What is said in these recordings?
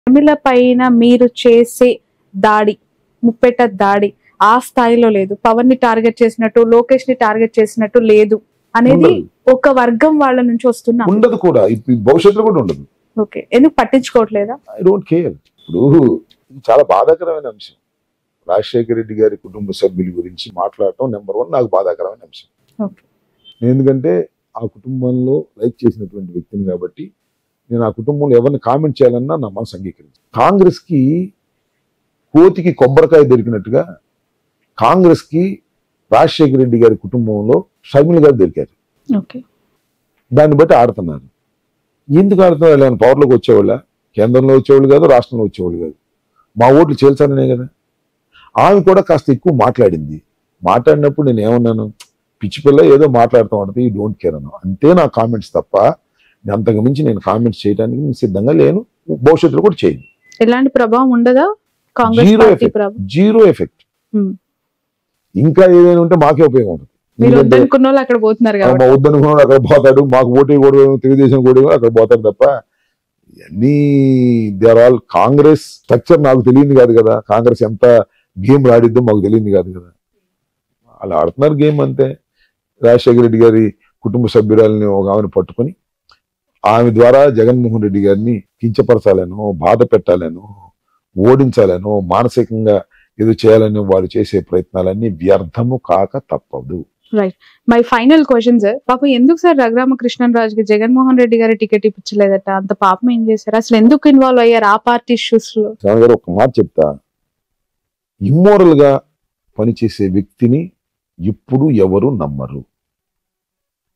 షర్మిల పైన మీరు చేసే దాడి, ముప్పెట దాడి ఆ స్థాయిలో లేదు. పవన్ ని టార్గెట్ చేసినట్టు, లోకేష్ ని టార్గెట్ చేసినట్టు లేదు అనేది ఒక వర్గం వాళ్ళ నుంచి వస్తున్నా ఉండదు కూడా, భవిష్యత్తులో కూడా ఉండదు. ఓకే, ఎందుకు పట్టించుకోవట్లేదా? I don't care. ఇప్పుడు ఇది చాలా బాధాకరమైన అంశం. రాజశేఖర రెడ్డి గారి కుటుంబ సభ్యుల గురించి మాట్లాడటం నెంబర్ 1 నాకు బాధాకరమైన అంశం. ఎందుకంటే ఆ కుటుంబంలో లైక్ చేసినటువంటి వ్యక్తిని కాబట్టి నేను ఆ కుటుంబంలో ఎవరిని కామెంట్ చేయాలన్నా నా మనసు అంగీకరించు. కాంగ్రెస్ కి కోతికి కొబ్బరికాయ దొరికినట్టుగా కాంగ్రెస్ కి రాజశేఖర రెడ్డి గారి కుటుంబంలో షర్మిల గారు దొరికారు. దాన్ని బట్టి ఆడుతున్నారు. ఎందుకు ఆడుతున్నారు? ఆయన పవర్లోకి వచ్చేవాళ్ళ, కేంద్రంలో వచ్చేవాళ్ళు కాదు, రాష్ట్రంలో వచ్చేవాళ్ళు కాదు. మా ఓట్లు చేల్చాలనే కదా. ఆమె కూడా కాస్త ఎక్కువ మాట్లాడింది. మాట్లాడినప్పుడు నేను ఏమన్నాను, పిచ్చి పిల్ల ఏదో మాట్లాడుతూ ఉంటుంది, ఈ డోంట్ కేర్ అన్నా. అంతే నా కామెంట్స్ తప్ప అంతకు మించి నేను కామెంట్స్ చేయడానికి సిద్ధంగా లేను. భవిష్యత్తులో కూడా చేయను. ఎలాంటి ప్రభావం ఉండదా? Zero effect. ఇంకా ఏదైనా ఉంటే మాకే ఉపయోగం ఉంటుంది. వద్దనుకున్న వాళ్ళు అక్కడ పోతున్నారు, వద్దనుకున్న వాళ్ళు అక్కడ పోతాడు, మాకు ఓటు కూడా తెలుగుదేశం కూడా అక్కడ పోతాడు తప్ప ఇవన్నీ they are all Congress structure. నాకు తెలియదు కాదు కదా, కాంగ్రెస్ ఎంత గేమ్ ఆడిద్దో మాకు తెలియదు కాదు కదా. అలా ఆడుతున్నారు గేమ్ అంతే. రాజశేఖర రెడ్డి గారి కుటుంబ సభ్యురాలని ఒక ఆమెను పట్టుకొని ఆమె ద్వారా జగన్మోహన్ రెడ్డి గారిని కించపరచాలను, బాధ పెట్టాలను, ఓడించాలను, మానసికంగా ఏదో చేయాలని వారు చేసే ప్రయత్నాలన్నీ వ్యర్థము కాక తప్పదు. Right. My final question sir, పాపం ఎందుకు సార్ రఘురామకృష్ణరాజుకి జగన్మోహన్ రెడ్డి గారి టికెట్ ఇప్పించలేదట? అంత పాపం ఏం చేశారు? అసలు ఎందుకు ఇన్వాల్వ్ అయ్యారు ఆ పార్టీ ఇష్యూస్ లో? ఒక మాట చెప్తా, ఇమ్మోరల్ గా పనిచేసే వ్యక్తిని ఇప్పుడు ఎవరు నమ్మరు.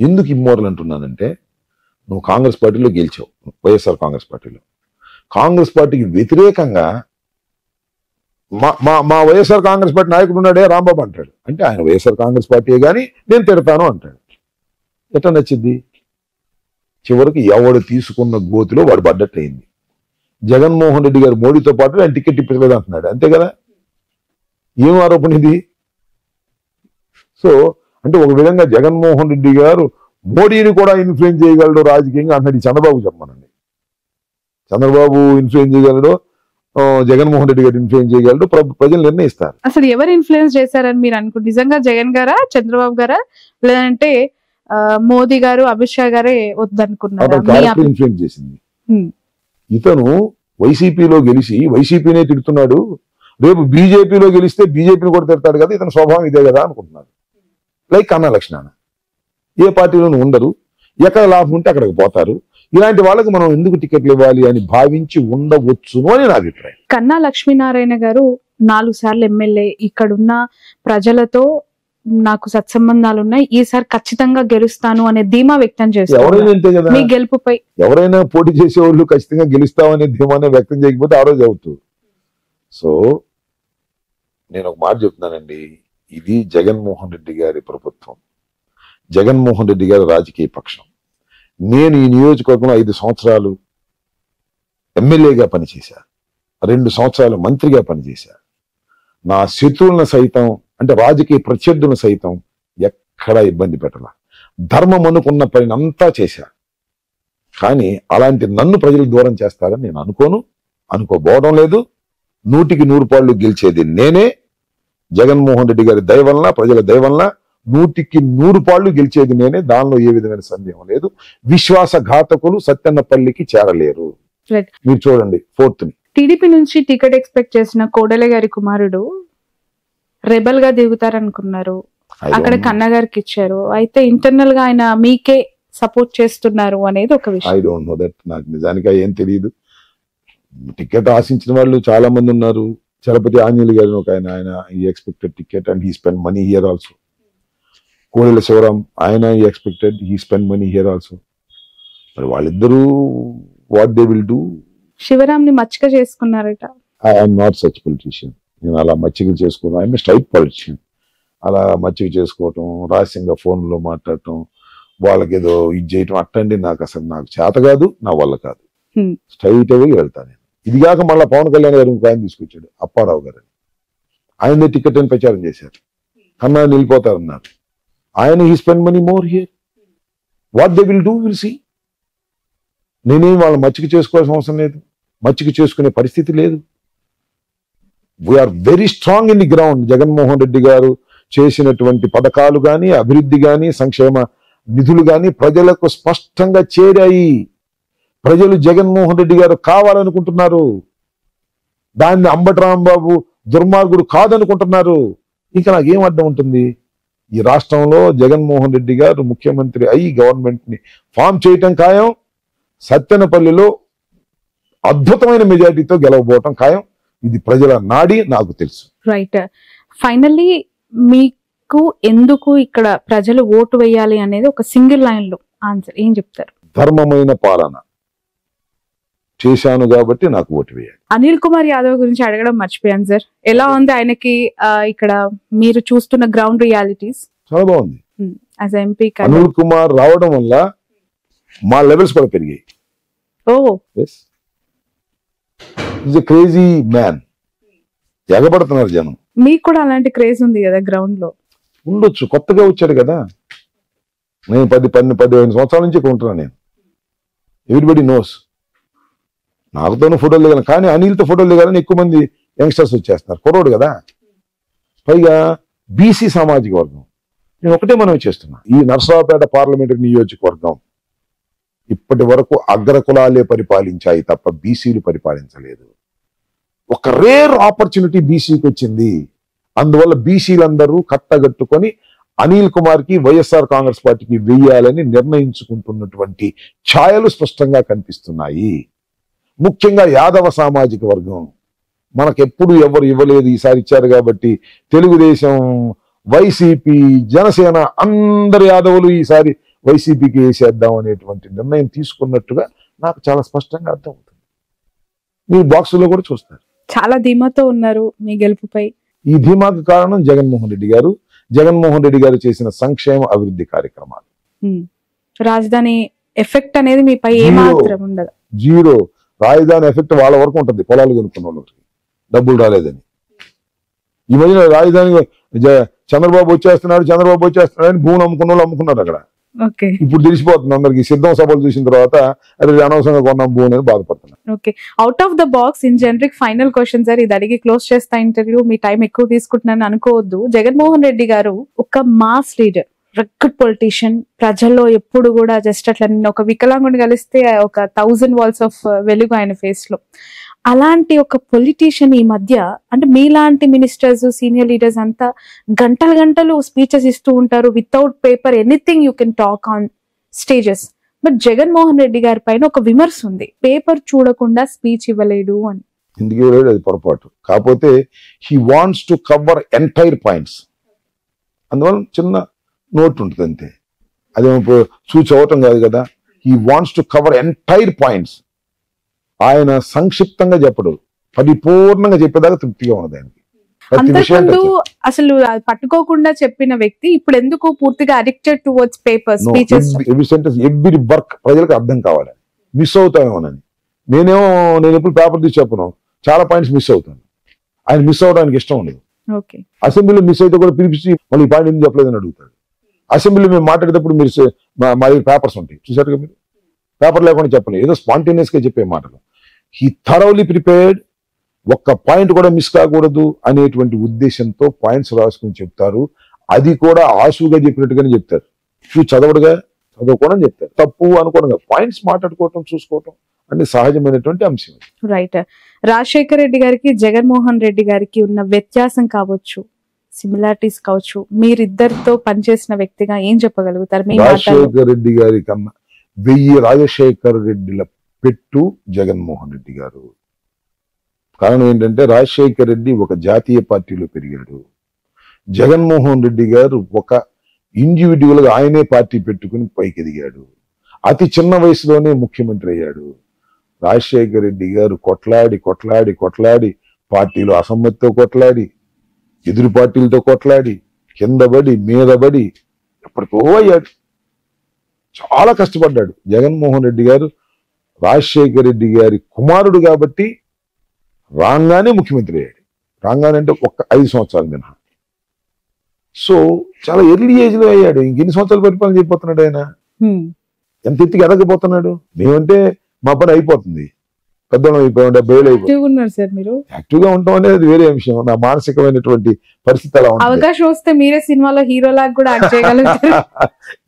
ఎందుకు ఇమ్మోరల్ అంటున్నానంటే, నువ్వు కాంగ్రెస్ పార్టీలో గెలిచావు, వైఎస్ఆర్ కాంగ్రెస్ పార్టీలో. కాంగ్రెస్ పార్టీకి వ్యతిరేకంగా మా వైఎస్ఆర్ కాంగ్రెస్ పార్టీ నాయకుడు ఉన్నాడే రాంబాబు అంటాడు. అంటే ఆయన వైఎస్ఆర్ కాంగ్రెస్ పార్టీ కానీ నేను తిడతాను అంటాడు. ఎట్లా నచ్చింది? చివరికి ఎవడు తీసుకున్న గోతిలో వాడు పడ్డట్టయింది. జగన్మోహన్ రెడ్డి గారు మోడీతో పాటు ఆయన టికెట్ ఇప్పలేదు అంటున్నాడు. అంతే కదా, ఏం ఆరోపణ ఇది? సో అంటే ఒక విధంగా జగన్మోహన్ రెడ్డి గారు మోడీని కూడా ఇన్ఫ్లుయెన్స్ చేయగలడు రాజకీయంగా అన్నది చంద్రబాబు చెప్పమనండి. చంద్రబాబు ఇన్ఫ్లుయెన్స్ చేయగలడు, జగన్మోహన్ రెడ్డి గారు ఇన్ఫ్లుయెన్స్ చేయగలడు, ప్రజలు నిర్ణయిస్తారు. అసలు ఎవరు ఇన్ఫ్లుయెన్స్ చేశారని మీరు అనుకుంటే? నిజంగా జగన్ గారా, చంద్రబాబు గారా, లేదంటే మోదీ గారు, అమిత్ షా గారే వద్దనుకున్నారు? ఇన్ఫ్లుయెన్స్ చేసింది. ఇతను వైసీపీలో గెలిచి వైసీపీనే తిడుతున్నాడు, రేపు బీజేపీలో గెలిస్తే బీజేపీని కూడా తిడతాడు కదా, ఇతని స్వభావం ఇదే కదా అనుకుంటున్నారు. లైక్ కన్నా లక్ష్మణ ఏ పార్టీలోనూ ఉండరు, ఎక్కడ లాభం ఉంటే అక్కడికి పోతారు. ఇలాంటి వాళ్ళకి మనం ఎందుకు టికెట్లు ఇవ్వాలి అని భావించి ఉండవచ్చును అని నా అభిప్రాయం. కన్నా లక్ష్మీనారాయణ గారు 4 సార్లు ఎమ్మెల్యే, ఇక్కడున్న ప్రజలతో నాకు సత్సంబంధాలు ఉన్నాయి, ఈసారి ఖచ్చితంగా గెలుస్తాను అనే ధీమా వ్యక్తం చేస్తారు. ఎవరైనా అంతే కదా, మీ గెలుపుపై ఎవరైనా పోటీ చేసే వాళ్ళు ఖచ్చితంగా గెలుస్తామనే ధీమానే వ్యక్తం చేయకపోతే ఆ రోజు అవుతుంది. సో నేను ఒక మాట చెప్తున్నానండి, ఇది జగన్మోహన్ రెడ్డి గారి ప్రభుత్వం, జగన్మోహన్ రెడ్డి గారి రాజకీయ పక్షం. నేను ఈ నియోజకవర్గంలో 5 సంవత్సరాలు ఎమ్మెల్యేగా పనిచేశా, 2 సంవత్సరాలు మంత్రిగా పనిచేశా. నా శత్రువులను సైతం, అంటే రాజకీయ ప్రత్యర్థులను సైతం ఎక్కడా ఇబ్బంది పెట్టాల. ధర్మం అనుకున్న పని అంతా చేశా. కానీ అలాంటి నన్ను ప్రజలు దూరం చేస్తారని నేను అనుకోబోవడం లేదు. 100కి 100 పాళ్ళు గెలిచేది నేనే. జగన్మోహన్ రెడ్డి గారి దయ వలన, ప్రజల దయ వలన 100కి 100 పాళ్ళు గెలిచేది నేనే. దానిలో ఏ విధమైన సందేహం లేదు. విశ్వాసఘాతకులు సత్యన్నపల్లికి చేరలేరు. మీరు చూడండి 4th టీడీపీ నుంచి టికెట్ ఎక్స్పెక్ట్ చేసిన కోడెల గారి కుమారుడు రెబల్ గా దిగుతారనుకున్నారు, అక్కడ కన్నా గారికి ఇచ్చారు. అయితే ఇంటర్నల్ గా ఆయన మీకే సపోర్ట్ చేస్తున్నారు అనేది ఒక విషయం. I don't know that. నాకు నిజానికి ఏం తెలియదు. టికెట్ ఆశించిన వాళ్ళు చాలా మంది ఉన్నారు. చలపతి ఆంజనేయులు గారు ఒక ఆయన ఈ expected ticket and he spend money here also. Kodela Sivaram ఆయన ఈ expected, he spend money here also. మరి వాళ్ళిద్దరూ what they will do. Sivaram ని మచ్చిక చేసుకున్నారట. I'm not such politician. నేను అలా మచ్చిక చేసుకోవడం, ఐఎమ్ స్ట్రైట్ పొలిటీషియన్. అలా మచ్చిక చేసుకోవటం, రహస్యంగా ఫోన్లో మాట్లాడటం, వాళ్ళకి ఏదో ఇది చేయటం అట్టండి నాకు చేత కాదు, నా వల్ల కాదు. స్ట్రైట్ అవే వెళ్తాను నేను. ఇదిగాక మళ్ళీ పవన్ కళ్యాణ్ గారు ఇంకో ఆయన తీసుకొచ్చాడు, అప్పారావు గారు. ఆయనే టికెట్ అని ప్రచారం చేశారు. కన్నా నిలిపోతారన్నారు. ఆయన he spend money more here. What they will do will see. నేనేం వాళ్ళ మచ్చిక చేసుకోవాల్సిన అవసరం లేదు. మచ్చిక చేసుకునే పరిస్థితి లేదు. We're very strong in the ground. Jaganmohan Reddy గారు చేసినటువంటి పథకాలు కానీ, అభివృద్ధి కానీ, సంక్షేమ నిధులు కానీ ప్రజలకు స్పష్టంగా చేరాయి. ప్రజలు జగన్మోహన్ రెడ్డి గారు కావాలనుకుంటున్నారు. దాన్ని అంబటి రాంబాబు దుర్మార్గుడు కాదనుకుంటున్నారు. ఇంకా నాకేం అర్థం ఉంటుంది? ఈ రాష్ట్రంలో జగన్మోహన్ రెడ్డి గారు ముఖ్యమంత్రి అయి గవర్నమెంట్ ని ఫామ్ చేయటం ఖాయం. సత్తెనపల్లిలో అద్భుతమైన మెజారిటీతో గెలవబోవటం ఖాయం. ఇది ప్రజల నాడి, నాకు తెలుసు. రైట్. ఫైనల్లీ మీకు ఎందుకు ఇక్కడ ప్రజలు ఓటు వేయాలి అనేది ఒక సింగిల్ లైన్ లో ఆన్సర్ ఏం చెప్తారు? ధర్మమైన పాలన చేశాను కాబట్టి నాకు ఓటు వేయాలి. అనిల్ కుమార్ యాదవ్ గురించి అడగడం మర్చిపోయాను సార్. ఎలా ఉంది ఆయనకి ఇక్కడ మీరు చూస్తున్న గ్రౌండ్ రియాలిటీస్? చాలా బాగుంది. యాజ్ ఎంపీ అనిల్ కుమార్ రావడం వల్ల మా లెవెల్స్ కూడా పెరిగాయి. Is a crazy man. ఎగబడుతున్నారు జనం. మీకు కూడా అలాంటి క్రేజ్ ఉంది కదా గ్రౌండ్ లో? ఉండొచ్చు, కొత్తగా వచ్చాడు కదా. నేను 15 సంవత్సరాల నుంచి ఇక్కడ ఉంటున్నాను. నేను ఎవ్రీబడి నోస్. నాకుతోనూ ఫోటోలు దిగాను, కానీ అనిల్తో ఫోటోలు దిగాలని ఎక్కువ మంది యంగ్స్టర్స్ వచ్చేస్తున్నారు. కుర్రోడు కదా, పైగా బీసీ సామాజిక వర్గం. నేను ఒకటే మనవి చేస్తున్నా, ఈ నర్సరావుపేట పార్లమెంటరీ నియోజకవర్గం ఇప్పటి వరకు అగ్రకులాలే పరిపాలించాయి తప్ప బీసీలు పరిపాలించలేదు. ఒక రేర్ ఆపర్చునిటీ బీసీకి వచ్చింది. అందువల్ల బీసీలందరూ కట్టగట్టుకొని అనిల్ కుమార్ కి వైఎస్ఆర్ కాంగ్రెస్ పార్టీకి వెయ్యాలని నిర్ణయించుకుంటున్నటువంటి ఛాయలు స్పష్టంగా కనిపిస్తున్నాయి. ముఖ్యంగా యాదవ సామాజిక వర్గం మనకెప్పుడు ఎవరు ఇవ్వలేదు, ఈసారి ఇచ్చారు కాబట్టి తెలుగుదేశం, వైసీపీ, జనసేన అందరు యాదవులు ఈసారి వైసీపీకి వేసేద్దాం అనేటువంటి నిర్ణయం తీసుకున్నట్టుగా నాకు చాలా స్పష్టంగా అర్థమవుతుంది. మీ బాక్సులో కూడా చూస్తారు. చాలా ధీమాతో ఉన్నారు మీ గెలుపుపై. ఈ ధీమాకు కారణం జగన్మోహన్ రెడ్డి గారు. జగన్మోహన్ రెడ్డి గారు చేసిన సంక్షేమ అభివృద్ధి కార్యక్రమాలు. రాజధాని ఎఫెక్ట్ అనేది మీపై ఏమాత్రం ఉండదు. జీరో. రాజధాని ఎఫెక్ట్ వాళ్ళ వరకు ఉంటుంది, పొలాలు కొనుక్కున్న వాళ్ళకి డబ్బులు రాలేదని. ఈ మధ్యన రాజధాని చంద్రబాబు వచ్చేస్తున్నాడు అని భూములు అమ్ముకున్న వాళ్ళు అమ్ముకున్నారు అక్కడ. ఇప్పుడు తెలిసిపోతుంది అందరికి. సిద్ధం సభలు చూసిన తర్వాత అది అనవసరంగా కొన్నాం భూమి అనేది బాధపడుతున్నారు. Okay, out of the box in generic final question sir, ఇది అడిగి క్లోజ్ చేస్తా ఇంటర్వ్యూ. మీ టైం ఎక్కువ తీసుకుంటున్నాను అనుకోవద్దు. జగన్మోహన్ రెడ్డి గారు ఒక మాస్ లీడర్, రెక్కడ్ పొలిటీషియన్. ప్రజల్లో ఎప్పుడు కూడా జస్ట్ అట్లా ఒక వికలాంగుని కలిస్తే ఒక 1000 వాల్స్ ఆఫ్ వెలుగు ఆయన ఫేస్ లో. అలాంటి ఒక పొలిటీషియన్ ఈ మధ్య, అంటే మీలాంటి మినిస్టర్స్, సీనియర్ లీడర్స్ అంతా గంటలు స్పీచెస్ ఇస్తూ ఉంటారు. Without paper anything you can talk on stages. But Jaganmohan Reddy గారి పైన ఒక విమర్శ ఉంది, పేపర్ చూడకుండా స్పీచ్ ఇవ్వలేడు అని. ఎందుకు ఇవ్వలేడు? అది పొరపాటు. కాకపోతే he wants to cover entire points. అందువల్ల చిన్న నోట్ ఉంటుంది అంతే. అదేమో చూచి అవటం కాదు కదా. He wants to cover entire points. ఆయన సంక్షిప్తంగా చెప్పడు, పరిపూర్ణంగా చెప్పేదాకా తృప్తిగా ఉన్నది ఆయనకి. అంతకుముందు అసలు పట్టుకోకుండా చెప్పిన వ్యక్తి ఇప్పుడు ఎందుకు పూర్తిగా addicted towards paper speeches? Every work ప్రజలకు అర్థం కావాలి. మిస్ అవుతామేమోనని నేను ఎప్పుడు పేపర్ తీసి చెప్పను, చాలా పాయింట్స్ మిస్ అవుతాను. ఆయన మిస్ అవడానికి ఇష్టం ఉండదు. అసెంబ్లీలో మిస్ అయితే కూడా పిలిపించి మళ్ళీ ఈ పాయింట్ ఎందుకు చెప్పలేదని అడుగుతాడు. అసెంబ్లీలో మేము మాట్లాడేటప్పుడు మీరు మా పేపర్స్ ఉంటాయి చూసారుగా, మీరు పేపర్ లేకుండా చెప్పలేదు, ఏదో స్పాంటేనియస్ గా చెప్పే మాటలు. He thoroughly prepared. ఒక్క పాయింట్ కూడా మిస్ కాకూడదు అనేటువంటి ఉద్దేశంతో పాయింట్స్ రాసుకుని చెప్తారు. అది కూడా ఆశువుగా చెప్పినట్టుగానే చెప్తారు. చదవడుగా చదువుకోవడం చెప్తారు. తప్పు అనుకోవడం, పాయింట్స్ మాట్లాడుకోవటం, చూసుకోవటం అంటే సహజమైనటువంటి అంశం. రైట్. రాజశేఖర్ రెడ్డి గారికి జగన్మోహన్ రెడ్డి గారికి ఉన్న వ్యత్యాసం కావచ్చు, సిమిలారిటీస్ కావచ్చు, మీరిద్దరితో పనిచేసిన వ్యక్తిగా ఏం చెప్పగలుగుతారు? రాజశేఖర్ రెడ్డి గారి కన్నా 1000 రాజశేఖర్ రెడ్డిల పెట్టు జగన్మోహన్ రెడ్డి గారు. కారణం ఏంటంటే రాజశేఖర్ రెడ్డి ఒక జాతీయ పార్టీలో పెరిగాడు. జగన్మోహన్ రెడ్డి గారు ఒక ఇండివిజువల్ గా ఆయనే పార్టీ పెట్టుకుని పైకి ఎదిగాడు. అతి చిన్న వయసులోనే ముఖ్యమంత్రి అయ్యాడు. రాజశేఖర్ రెడ్డి గారు కొట్లాడి పార్టీలో అసమ్మతితో కొట్లాడి, ఎదురు పార్టీలతో కొట్లాడి, కిందబడి మీదబడి ఎప్పటికో అయ్యాడు. చాలా కష్టపడ్డాడు. జగన్మోహన్ రెడ్డి గారు రాజశేఖర్ రెడ్డి గారి కుమారుడు కాబట్టి రాగానే ముఖ్యమంత్రి అయ్యాడు. రాగానే అంటే ఒక్క 5 సంవత్సరాలు మినహా. సో చాలా ఎర్లీ ఏజ్ లో అయ్యాడు. ఇంకెన్ని సంవత్సరాలు పరిపాలన చేయబోతున్నాడు ఆయన? ఎంత ఎత్తికి ఎదగబోతున్నాడు? మేమంటే మా పని అయిపోతుంది, పెద్దవాళ్ళం అయిపోయాం, 70 ఏళ్ళు అయిపోయాం. యాక్టివ్గా ఉన్నారు సార్ మీరు. యాక్టివ్ గా ఉంటాం అనేది వేరే విషయం. నా మానసికమైనటువంటి పరిస్థితి అలా ఉంటుంది. అవకాశం వస్తే మీరే సినిమాలో హీరో లాగా కూడా యాక్ట్ చేయగలుగుతారు.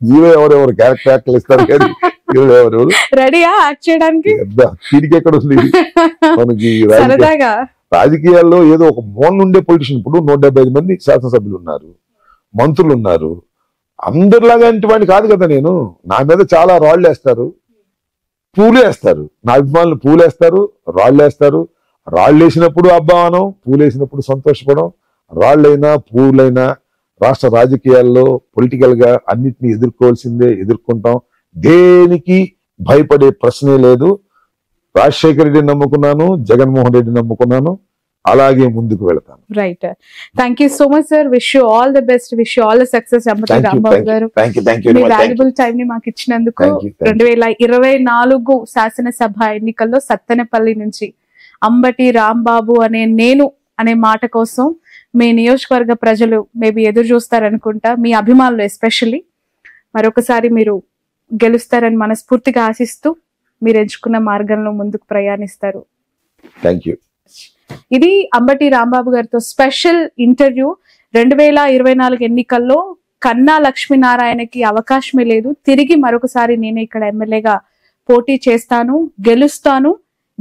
హీరో ఎవరెవరు క్యారెక్టర్ ఇస్తారు కానీ హీరో ఎవరెవరు రెడీయా యాక్ట్ చేయడానికి? తీరిక ఎక్కడ ఉంది మనకి? సరదాగా రాజకీయాల్లో ఏదో ఒక మోన్ ఉండే పొలిటీషియన్. ఇప్పుడు 175 మంది శాసనసభ్యులు ఉన్నారు, మంత్రులు ఉన్నారు. అందరిలాగా వాడిని కాదు కదా నేను. నా మీద చాలా రాళ్ళు వేస్తారు, పూలు వేస్తారు. నా అభిమానులు పూలు వేస్తారు, రాళ్ళు వేస్తారు. రాళ్ళు వేసినప్పుడు అభిమానం, పూలు వేసినప్పుడు సంతోషపడం. రాళ్ళైనా పూలైనా రాష్ట్ర రాజకీయాల్లో పొలిటికల్ గా అన్నిటినీ ఎదుర్కోవాల్సిందే, ఎదుర్కొంటాం. దేనికి భయపడే ప్రశ్నే లేదు. రాజశేఖర రెడ్డిని నమ్ముకున్నాను, జగన్మోహన్ రెడ్డిని నమ్ముకున్నాను, అలాగే ముందుకు వెళతాను. Right. Thank you so much sir. Wish you all the best. Wish you all the success. Ambati Rambabu గారు, మీ వాల్యుబుల్ టైం ని మాకు ఇచ్చినందుకు. 2024 శాసనసభ ఎన్నికల్లో సత్తెనపల్లి నుంచి అంబటి రాంబాబు అనే మాట కోసం మీ నియోజకవర్గ ప్రజలు మేబీ ఎదురు చూస్తారనుకుంటా. మీ అభిమానులు ఎస్పెషల్లీ మరొకసారి మీరు గెలుస్తారని మనస్ఫూర్తిగా ఆశిస్తూ మీరు ఎంచుకున్న మార్గంలో ముందుకు ప్రయాణిస్తారు. Thank you. ఇది అంబటి రాంబాబు గారితో స్పెషల్ ఇంటర్వ్యూ. 2024 ఎన్నికల్లో కన్నా లక్ష్మీనారాయణకి అవకాశమే లేదు. తిరిగి మరొకసారి నేను ఇక్కడ ఎమ్మెల్యేగా పోటీ చేస్తాను, గెలుస్తాను,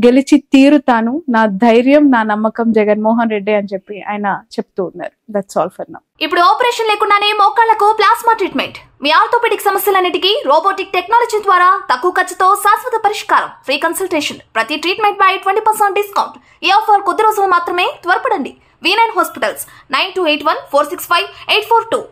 గెలిచి తీరుతాను. నా ధైర్యం, నా నమ్మకం జగన్మోహన్ రెడ్డి అని చెప్పి ఆయన చెప్తూ ఉన్నారు. That's all for now. ఇప్పుడు ఆపరేషన్ లేకుండానే మోకాళ్లకు ప్లాస్మా ట్రీట్మెంట్. మీ ఆర్థోపెడిక్ సమస్యలన్నిటికీ రోబోటిక్ టెక్నాలజీ ద్వారా తక్కువ ఖర్చుతో శాశ్వత పరిష్కారం. Free consultation. ప్రతి ట్రీట్మెంట్ పై 20% డిస్కౌంట్. ఈ ఆఫర్ కొద్ది రోజులు మాత్రమే. త్వరపడండి. V9 hospitals 9281465842.